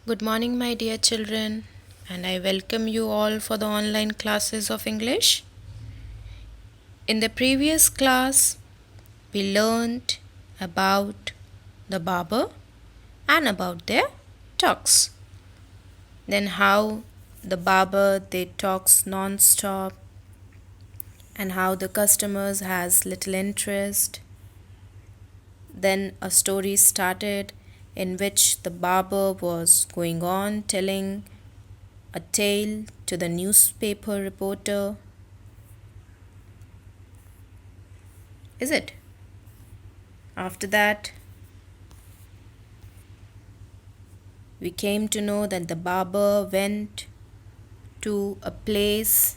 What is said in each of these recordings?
Good morning, my dear children, and I welcome you all for the online classes of English. In the previous class, we learned about the barber and about their talks. Then, how the barber they talks non-stop, and how the customers has little interest. Then a story started in which the barber was going on telling a tale to the newspaper reporter. Is it? After that, we came to know that the barber went to a place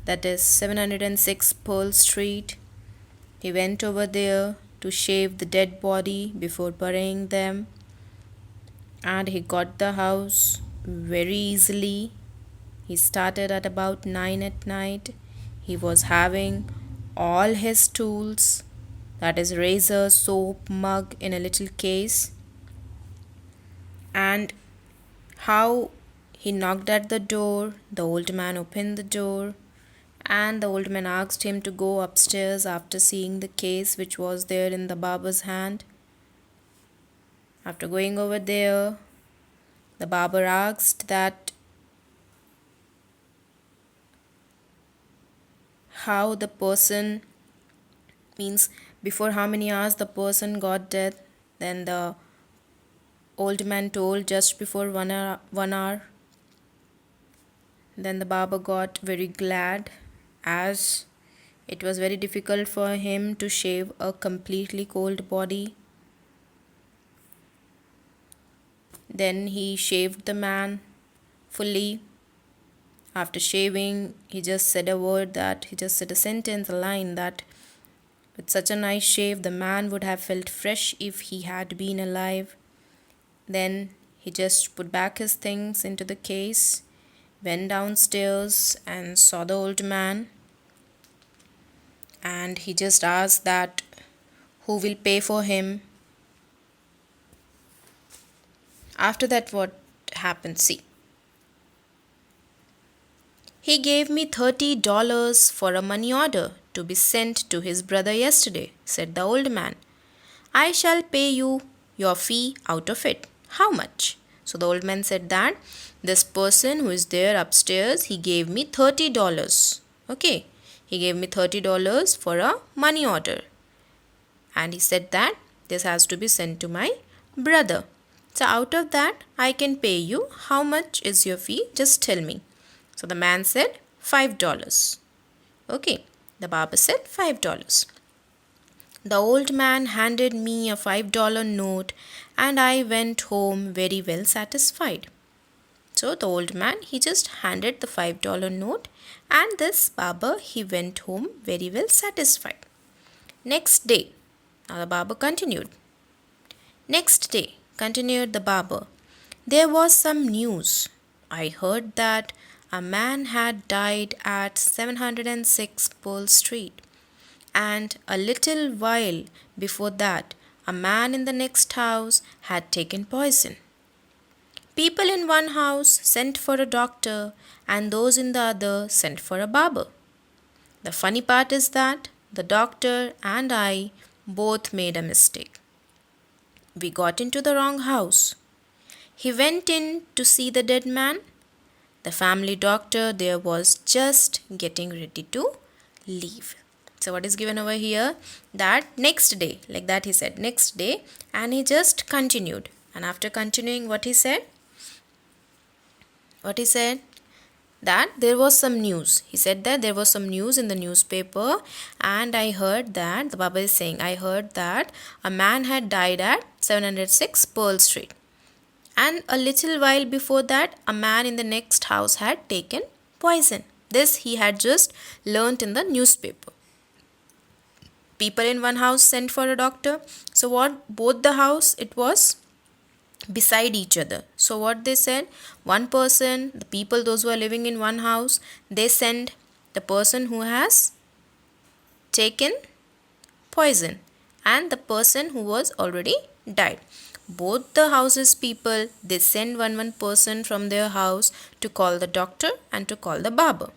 that is 706 Pearl Street. He went over there to shave the dead body before burying them, and he got the house very easily. He started at about 9 at night. He was having all his tools, that is razor, soap, mug, in a little case. And how he knocked at the door, the old man opened the door, and the old man asked him to go upstairs after seeing the case which was there in the barber's hand. After going over there, the barber asked that how the person, means before how many hours the person got dead. Then the old man told just before 1 hour. Then the barber got very glad, as it was very difficult for him to shave a completely cold body. Then he shaved the man fully. After shaving, he just said a sentence, a line that with such a nice shave, the man would have felt fresh if he had been alive. Then he just put back his things into the case, went downstairs and saw the old man, and he just asked that who will pay for him. After that, what happened? See, he gave me $30 for a money order to be sent to his brother yesterday, said the old man. I shall pay you your fee out of it. How much? So the old man said that this person who is there upstairs, he gave me $30. Okay, he gave me $30 for a money order. And he said that this has to be sent to my brother. So out of that, I can pay you. How much is your fee? Just tell me. So the man said $5. Okay, the barber said $5. The old man handed me a $5 note, and I went home very well satisfied. So the old man, he just handed the $5 note, and this barber, he went home very well satisfied. Next day, now the barber continued. Next day, continued the barber, there was some news. I heard that a man had died at 706 Pearl Street, and a little while before that, a man in the next house had taken poison. People in one house sent for a doctor, and those in the other sent for a barber. The funny part is that the doctor and I both made a mistake. We got into the wrong house. He went in to see the dead man. The family doctor there was just getting ready to leave. So what is given over here? That next day, like that he said, next day, and he just continued. And after continuing, what he said? What he said? That there was some news. He said that there was some news in the newspaper, and I heard that, the Baba is saying, I heard that a man had died at 706 Pearl Street. And a little while before that, a man in the next house had taken poison. This he had just learnt in the newspaper. People in one house sent for a doctor. So what? Both the house, it was beside each other. So what they said, one person, the people, those who are living in one house, they send the person who has taken poison and the person who was already died. both the house's people, they send one person from their house to call the doctor and to call the barber.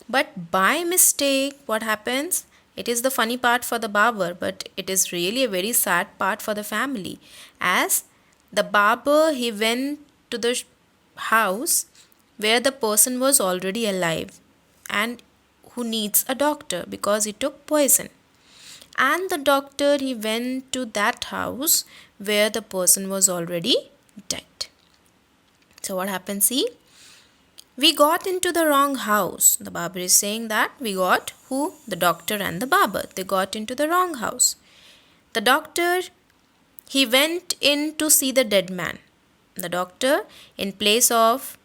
But by mistake, what happens? It is the funny part for the barber, but it is really a very sad part for the family. As the barber, he went to the house where the person was already alive and who needs a doctor because he took poison. And the doctor, he went to that house where the person was already dead. So what happens? See, we got into the wrong house. The barber is saying that we got who? The doctor and the barber. They got into the wrong house. The doctor, he went in to see the dead man. The doctor, in place of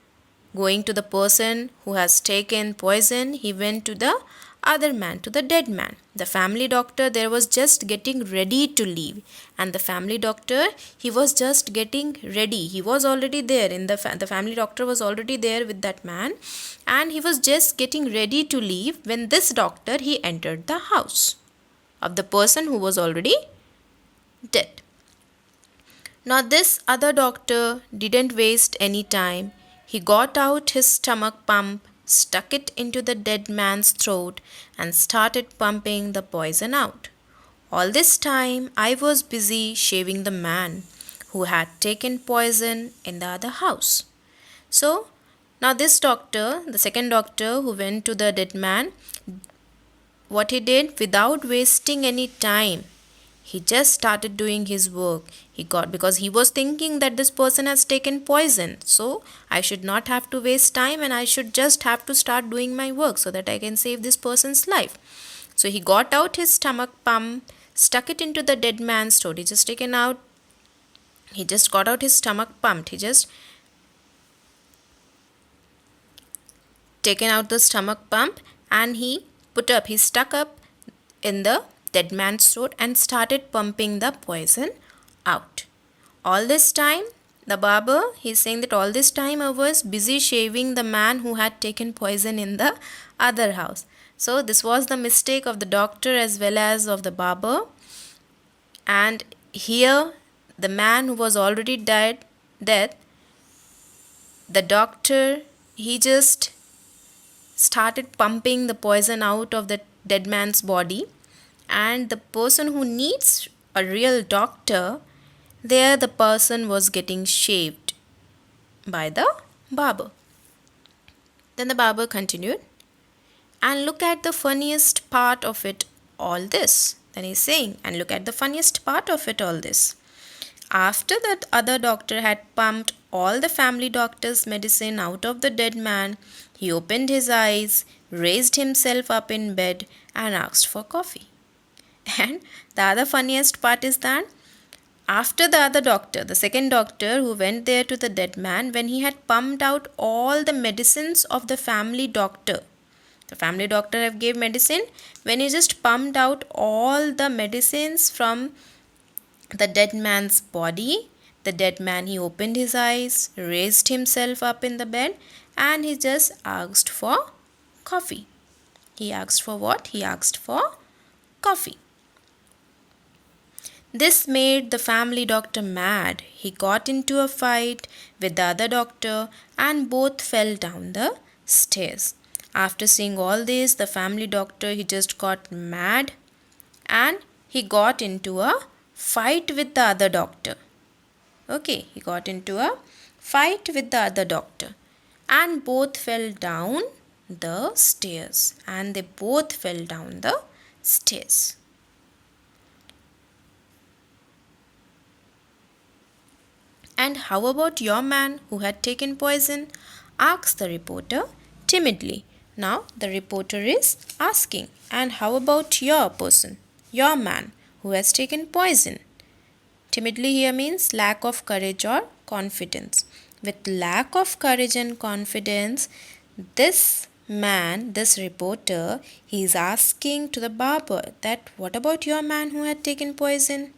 going to the person who has taken poison, he went to the other man, to the dead man. The family doctor there was just getting ready to leave, and the family doctor, he was just getting ready. He was already there in the family doctor was already there with that man, and he was just getting ready to leave when this doctor, he entered the house of the person who was already dead. Now this other doctor didn't waste any time. He got out his stomach pump, stuck it into the dead man's throat, and started pumping the poison out. All this time, I was busy shaving the man who had taken poison in the other house. So, now this doctor, the second doctor who went to the dead man, what he did, without wasting any time, he just started doing his work. Because he was thinking that this person has taken poison, so I should not have to waste time and I should just have to start doing my work so that I can save this person's life. So he got out his stomach pump, stuck it into the dead man's throat. He just got out his stomach pump. He just taken out the stomach pump and he stuck up in the dead man's throat and started pumping the poison out. All this time, the barber, he's saying that all this time I was busy shaving the man who had taken poison in the other house. So this was the mistake of the doctor as well as of the barber. And here, the man who was already dead, the doctor, he just started pumping the poison out of the dead man's body. And the person who needs a real doctor, there the person was getting shaved by the barber. Then the barber continued, and look at the funniest part of it all this. Then he's saying, and look at the funniest part of it all this. After that other doctor had pumped all the family doctor's medicine out of the dead man, he opened his eyes, raised himself up in bed, and asked for coffee. And the other funniest part is that after the other doctor, the second doctor who went there to the dead man, when he had pumped out all the medicines of the family doctor have gave medicine, when he just pumped out all the medicines from the dead man's body, the dead man, he opened his eyes, raised himself up in the bed, and he just asked for coffee. He asked for what? He asked for coffee. This made the family doctor mad. He got into a fight with the other doctor and both fell down the stairs. After seeing all this, the family doctor, he just got mad and he got into a fight with the other doctor. Okay, he got into a fight with the other doctor and both fell down the stairs. And they both fell down the stairs. And how about your man who had taken poison? Asked the reporter timidly. Now the reporter is asking, and how about your person, your man who has taken poison? Timidly here means lack of courage or confidence. With lack of courage and confidence, this man, this reporter, he is asking to the barber that what about your man who had taken poison?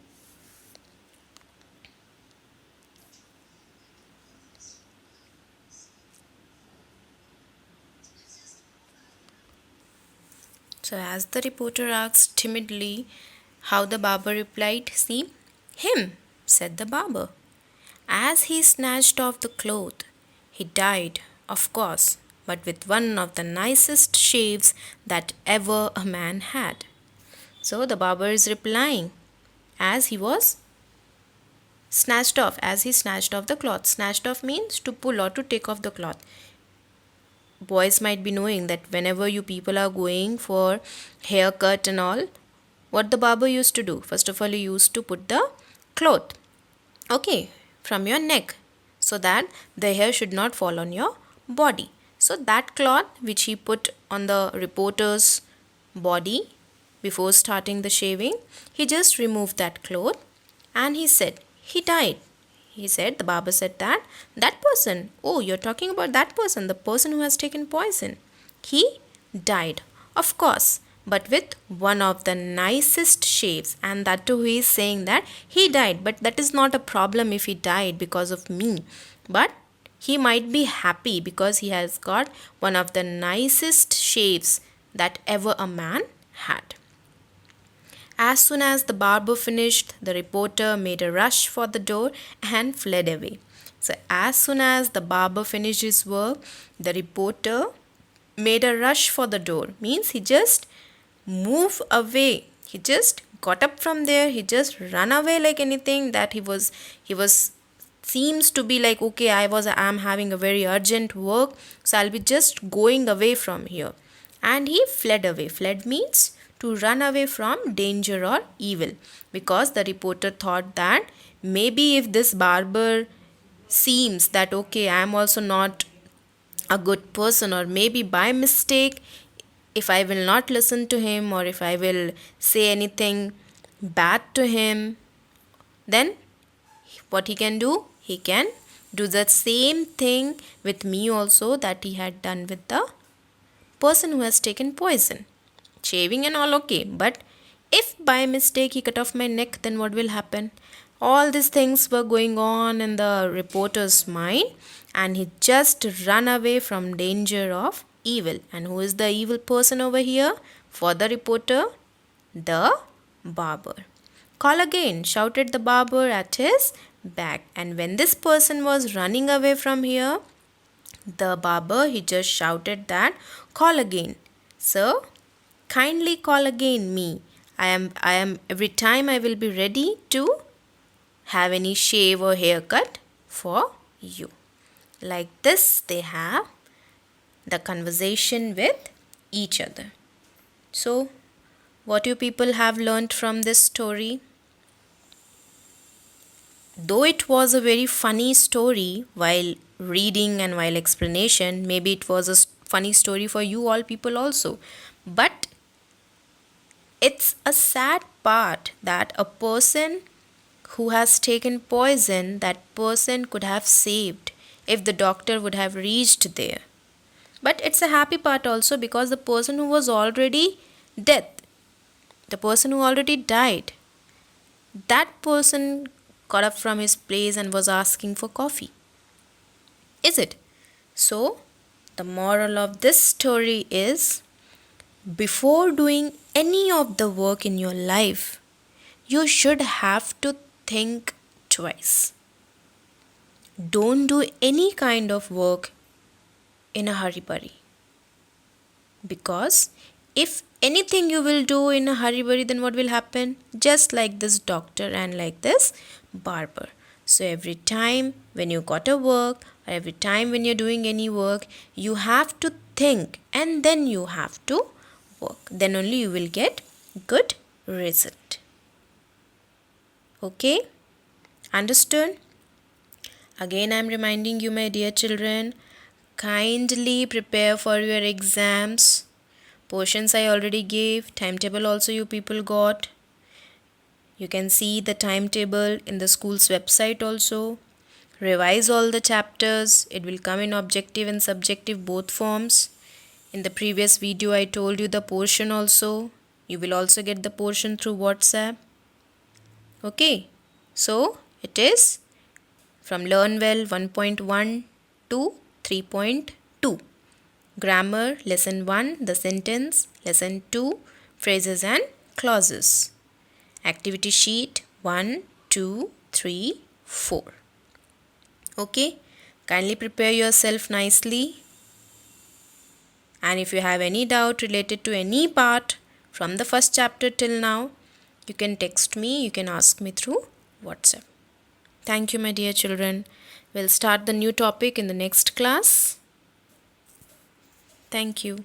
So as the reporter asked timidly, how the barber replied, see, him, said the barber. As he snatched off the cloth, he died, of course, but with one of the nicest shaves that ever a man had. So the barber is replying, as he was snatched off, as he snatched off the cloth. Snatched off means to pull or to take off the cloth. Boys might be knowing that whenever you people are going for haircut and all, what the barber used to do, first of all, he used to put the cloth, okay, from your neck, so that the hair should not fall on your body. So that cloth which he put on the reporter's body before starting the shaving, he just removed that cloth and he said he died. He said, the barber said that person, oh, you're talking about that person, the person who has taken poison. He died, of course, but with one of the nicest shaves. And that too, he is saying that he died, but that is not a problem if he died because of me. But he might be happy because he has got one of the nicest shaves that ever a man had. As soon as the barber finished, the reporter made a rush for the door and fled away. So, as soon as the barber finished his work, the reporter made a rush for the door. Means he just moved away. He just got up from there. He just ran away like anything. That he was seems to be like, okay, I'm having a very urgent work, so I'll be just going away from here. And he fled away. Fled means to run away from danger or evil, because the reporter thought that maybe if this barber seems that okay, I am also not a good person, or maybe by mistake, if I will not listen to him or if I will say anything bad to him, then what he can do? He can do the same thing with me also that he had done with the person who has taken poison. Shaving and all okay, but if by mistake he cut off my neck, then what will happen? All these things were going on in the reporter's mind, and he just ran away from danger of evil. And who is the evil person over here? For the reporter, the barber. Call again, shouted the barber at his back. And when this person was running away from here, the barber, he just shouted that, call again, sir, kindly call again me. I am every time I will be ready to have any shave or haircut for you. Like this, they have the conversation with each other. So, what you people have learnt from this story? Though it was a very funny story while reading and while explanation, maybe it was a funny story for you all people also. But it's a sad part that a person who has taken poison, that person could have saved if the doctor would have reached there. But it's a happy part also, because the person who was already dead, the person who already died, that person got up from his place and was asking for coffee. Is it? So, the moral of this story is, before doing any of the work in your life, you should have to think twice. Don't do any kind of work in a hurry-burry. Because if anything you will do in a hurry-burry, then what will happen? Just like this doctor and like this barber. So every time when you got a work, or every time when you're doing any work, you have to think and then you have to work. Then only you will get good result. Okay? Understood? Again, I am reminding you, my dear children, kindly prepare for your exams. Portions I already gave, timetable also you people got. You can see the timetable in the school's website also. Revise all the chapters. It will come in objective and subjective both forms. In the previous video, I told you the portion also. You will also get the portion through WhatsApp. Okay, so it is from LearnWell 1.1 to 3.2. Grammar, lesson 1, the sentence, lesson 2, phrases and clauses. Activity sheet 1, 2, 3, 4. Okay? Kindly prepare yourself nicely. And if you have any doubt related to any part from the first chapter till now, you can text me, you can ask me through WhatsApp. Thank you, my dear children. We'll start the new topic in the next class. Thank you.